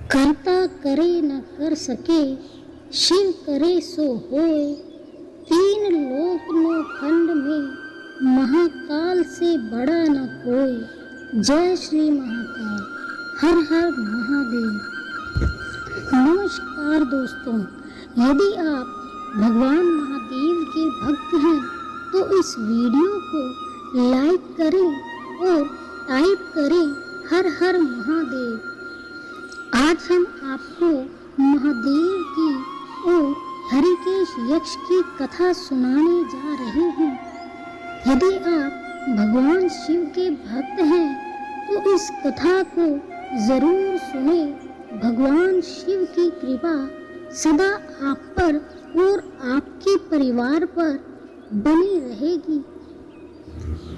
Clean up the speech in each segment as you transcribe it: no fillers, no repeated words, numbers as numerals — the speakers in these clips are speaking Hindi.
करता करे न कर सके, शिव करे सो होए। तीन लोक नो खंड में, महाकाल से बड़ा न कोई। जय श्री महाकाल, हर हर महादेव। नमस्कार दोस्तों, यदि आप भगवान महादेव के भक्त हैं तो इस वीडियो को लाइक करें और टाइप करें हर हर महादेव। आज हम आपको महादेव की और हरिकेश यक्ष की कथा सुनाने जा रहे हैं। यदि आप भगवान शिव के भक्त हैं तो इस कथा को जरूर सुने। भगवान शिव की कृपा सदा आप पर और आपके परिवार पर बनी रहेगी।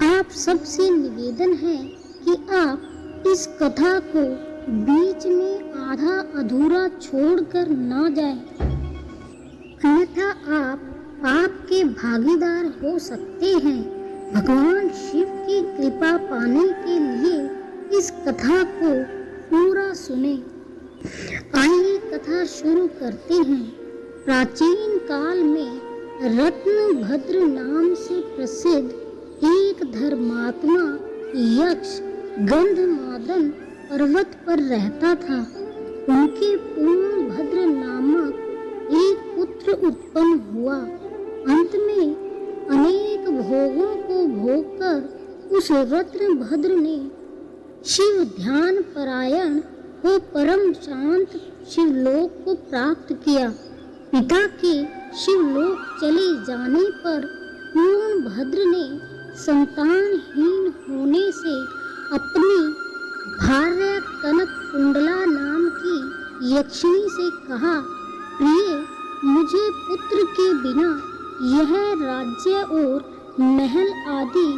आप सबसे निवेदन है कि आप इस कथा को बीच में आधा अधूरा छोड़कर न जाएं, अन्यथा आप के भागीदार हो सकते हैं। भगवान शिव की कृपा पाने के लिए इस कथा को पूरा सुने। आइए कथा शुरू करते हैं। प्राचीन काल में रत्नभद्र नाम से प्रसिद्ध एक धर्मात्मा यक्ष गंधमादन पर्वत पर रहता था। उनके पूर्णभद्र नामक एक पुत्र उत्पन्न हुआ। अंत में अनेक भोगों को भोगकर उस रत्नभद्र ने शिव ध्यान परायण हो परम शांत शिवलोक को प्राप्त किया। पिता के शिवलोक चले जाने पर पूर्णभद्र ने संतानहीन होने से अपनी भार्या कनक कुंडला नाम की यक्षिणी से कहा, प्रिय, मुझे पुत्र के बिना यह राज्य और महल आदि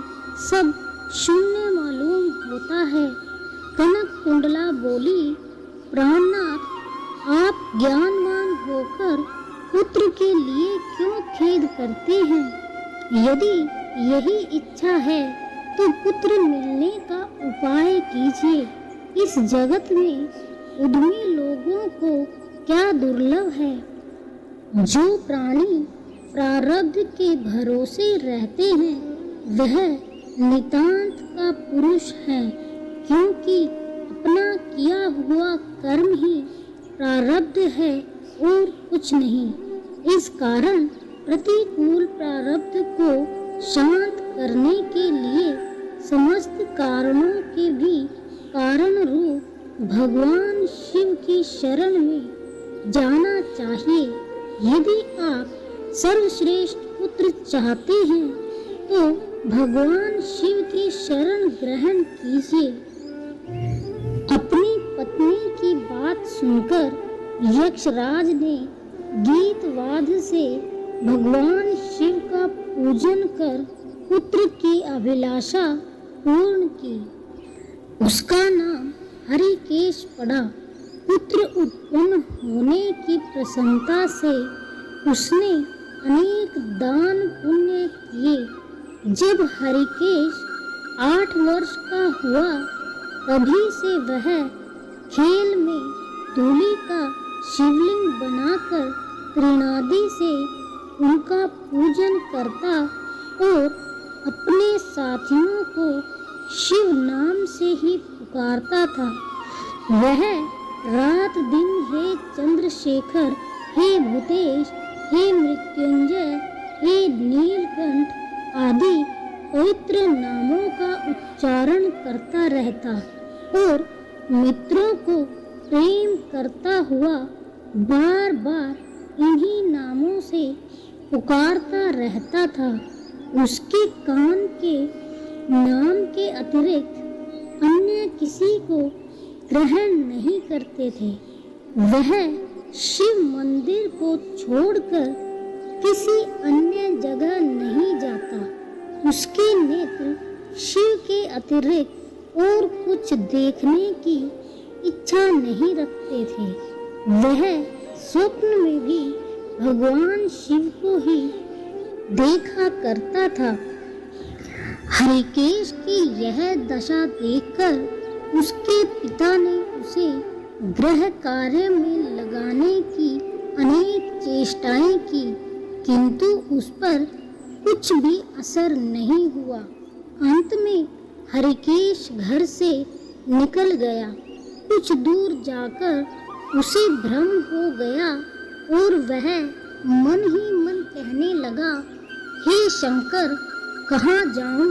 सब शून्य मालूम होता है। कनक कुंडला बोली, प्राणनाथ, आप ज्ञानवान होकर पुत्र के लिए क्यों खेद करते हैं? यदि यही इच्छा है तो पुत्र मिलने का उपाय कीजिए। इस जगत में उद्यमी लोगों को क्या दुर्लभ है। जो प्राणी प्रारब्ध के भरोसे रहते हैं वह नितांत का पुरुष है, क्योंकि अपना किया हुआ कर्म ही प्रारब्ध है और कुछ नहीं। इस कारण प्रतिकूल प्रारब्ध को शांत करने के लिए समस्त कारणों के भी कारण रूप भगवान शिव की शरण में जाना चाहिए। यदि आप सर्वश्रेष्ठ पुत्र चाहते हैं तो भगवान शिव की शरण ग्रहण कीजिए। अपनी पत्नी की बात सुनकर यक्षराज ने गीतवाद से भगवान शिव का पूजन कर पुत्र की अभिलाषा पूर्ण की। उसका नाम हरिकेश पड़ा। पुत्र उत्पन्न होने की प्रसन्नता से उसने अनेक दान पुण्य किए। जब हरिकेश 8 वर्ष का हुआ तभी से वह खेल में धूलि का शिवलिंग बनाकर त्रिनादि से उनका पूजन करता और अपने साथियों को शिव नाम से ही पुकारता था। वह रात दिन हे चंद्रशेखर, हे भूतेश, हे मृत्युंजय, हे नीलकंठ आदि पवित्र नामों का उच्चारण करता रहता और मित्रों को प्रेम करता हुआ बार बार इन्हीं नामों से पुकारता रहता था। उसके कान के नाम के अतिरिक्त अन्य किसी को ग्रहण नहीं करते थे। वह शिव मंदिर को छोड़कर किसी अन्य जगह नहीं जाता। उसके नेत्र शिव के अतिरिक्त और कुछ देखने की इच्छा नहीं रखते थे। वह स्वप्न में भी भगवान शिव को ही देखा करता था। हरिकेश की यह दशा देखकर उसके पिता ने उसे गृह कार्य में लगाने की अनेक चेष्टाएं की, किंतु उस पर कुछ भी असर नहीं हुआ। अंत में हरिकेश घर से निकल गया। कुछ दूर जाकर उसे भ्रम हो गया और वह मन ही मन कहने लगा, हे शंकर, कहाँ जाऊं,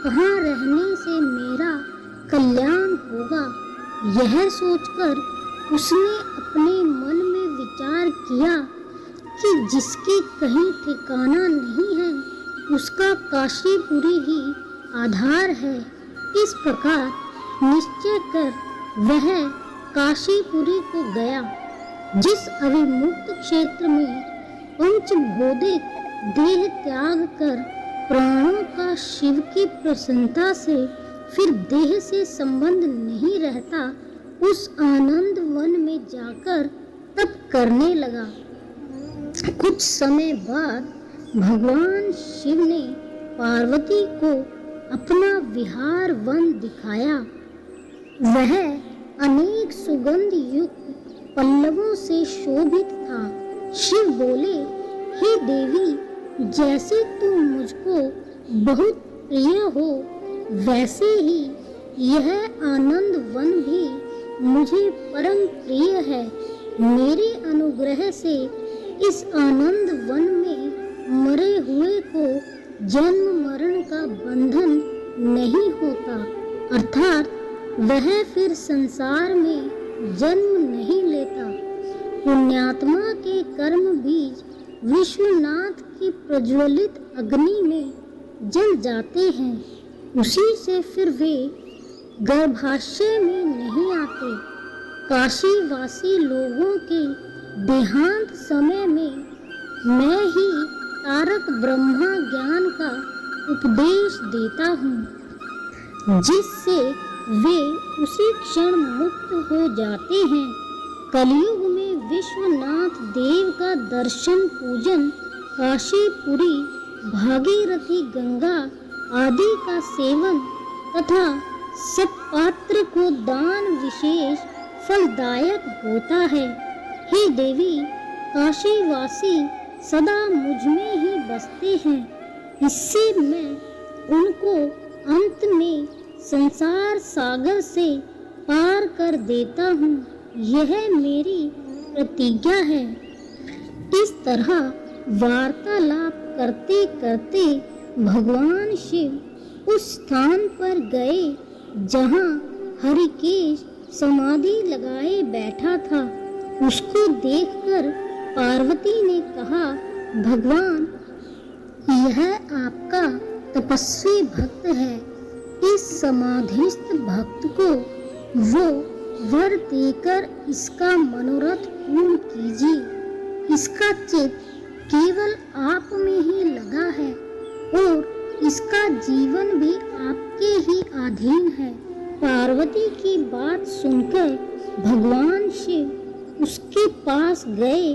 कहाँ रहने से मेरा कल्याण होगा। यह सोचकर उसने अपने मन में विचार किया कि जिसकी कहीं ठिकाना नहीं है उसका काशीपुरी ही आधार है। इस प्रकार निश्चय कर वह काशीपुरी को गया, जिस अविमुक्त क्षेत्र में पंचभौतिक देह त्याग कर प्राणों का शिव की प्रसन्नता से फिर देह से संबंध नहीं रहता, उस आनंद वन में जाकर तप करने लगा। कुछ समय बाद भगवान शिव ने पार्वती को अपना विहार वन दिखाया। वह अनेक सुगंध युक्त पल्लवों से शोभित था। शिव बोले, हे देवी, जैसे तुम मुझको बहुत प्रिय हो, वैसे ही यह आनंद वन भी मुझे परम प्रिय है। मेरे अनुग्रह से इस आनंद वन में मरे हुए को जन्म मरण का बंधन नहीं होता, अर्थात वह फिर संसार में जन्म नहीं लेता। पुण्यात्मा के कर्म बीज विश्वनाथ की प्रज्वलित अग्नि में जल जाते हैं, उसी से फिर वे गर्भाशय में नहीं आते। काशीवासी लोगों के देहांत समय में मैं ही तारक ब्रह्मा ज्ञान का उपदेश देता हूँ, जिससे वे उसी क्षण मुक्त हो जाते हैं। कलयुग में विश्वनाथ देव का दर्शन पूजन, काशीपुरी, भागीरथी गंगा आदि का सेवन तथा सब पात्र को दान विशेष फलदायक होता है। हे देवी, काशीवासी सदा मुझ में ही बसते हैं, इससे मैं उनको अंत में संसार सागर से पार कर देता हूँ। यह मेरी प्रतिज्ञा है। इस तरह वार्तालाप करते करते भगवान शिव उस स्थान पर गए जहाँ हरिकेश समाधि लगाए बैठा था। उसको देखकर पार्वती ने कहा, भगवान, यह आपका तपस्वी भक्त है। इस समाधिस्थ भक्त को वो वर देकर इसका मनोरथ पूर्ण कीजिए। इसका चित्त केवल आप में ही लगा है और इसका जीवन भी आपके ही अधीन है। पार्वती की बात सुनकर भगवान शिव उसके पास गए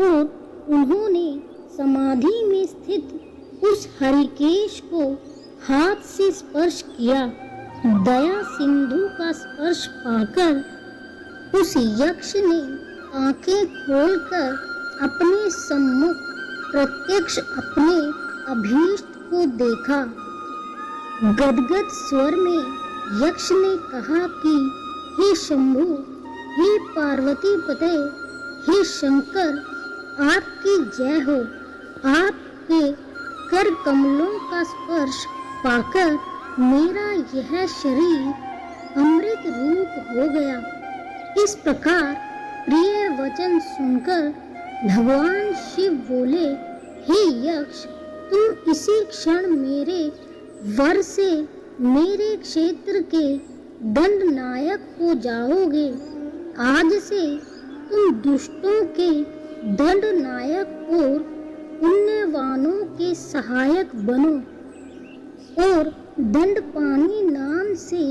और उन्होंने समाधि में स्थित उस हरिकेश को हाथ से स्पर्श किया। दया सिंधु का स्पर्श पाकर उस यक्ष ने आंखें खोलकर अपने सम्मुख प्रत्यक्ष अपने अभीष्ट को देखा। गदगद स्वर में यक्ष ने कहा कि हे शंभु, हे पार्वती पते, हे शंकर, आपकी जय हो। आपके कर कमलों का स्पर्श पाकर मेरा यह शरीर अमृत रूप हो गया। इस प्रकार प्रिय वचन सुनकर भगवान शिव बोले, हे यक्ष, तुम इसी क्षण मेरे वर से मेरे क्षेत्र के दंड नायक हो जाओगे। आज से तुम दुष्टों के दंड नायक और पुण्यवानों के सहायक बनो और दंडपानी नाम से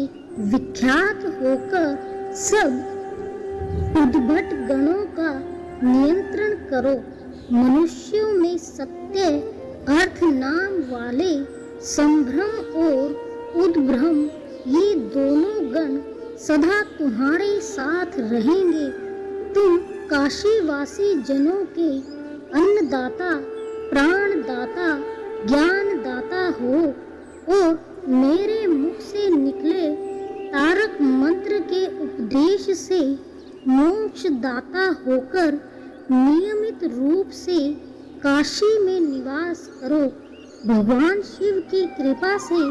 विख्यात होकर सब उद्भट गणों का नियंत्रण करो। मनुष्यों में सत्य अर्थ नाम वाले संभ्रम और उद्भ्रम, ये दोनों गण सदा तुम्हारे साथ रहेंगे। तुम काशीवासी जनों के अन्नदाता, प्राणदाता, ज्ञानदाता हो और मेरे मुख से निकले तारक मंत्र के उपदेश से मोक्षदाता होकर नियमित रूप से काशी में निवास करो। भगवान शिव की कृपा से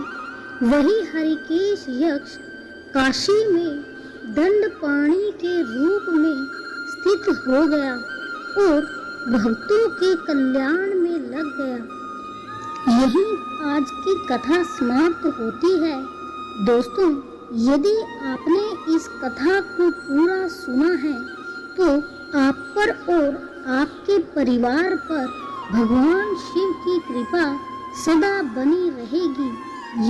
वही हरिकेश यक्ष काशी में दंडपाणी के रूप में स्थित हो गया और भक्तों के कल्याण में लग गया। यही आज की कथा समाप्त होती है। दोस्तों, यदि आपने इस कथा को पूरा सुना है तो आप पर और आपके परिवार पर भगवान शिव की कृपा सदा बनी रहेगी।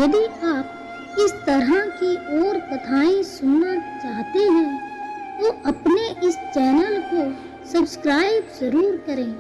यदि आप इस तरह की और कथाएं सुनना चाहते हैं तो अपने इस चैनल को सब्सक्राइब जरूर करें।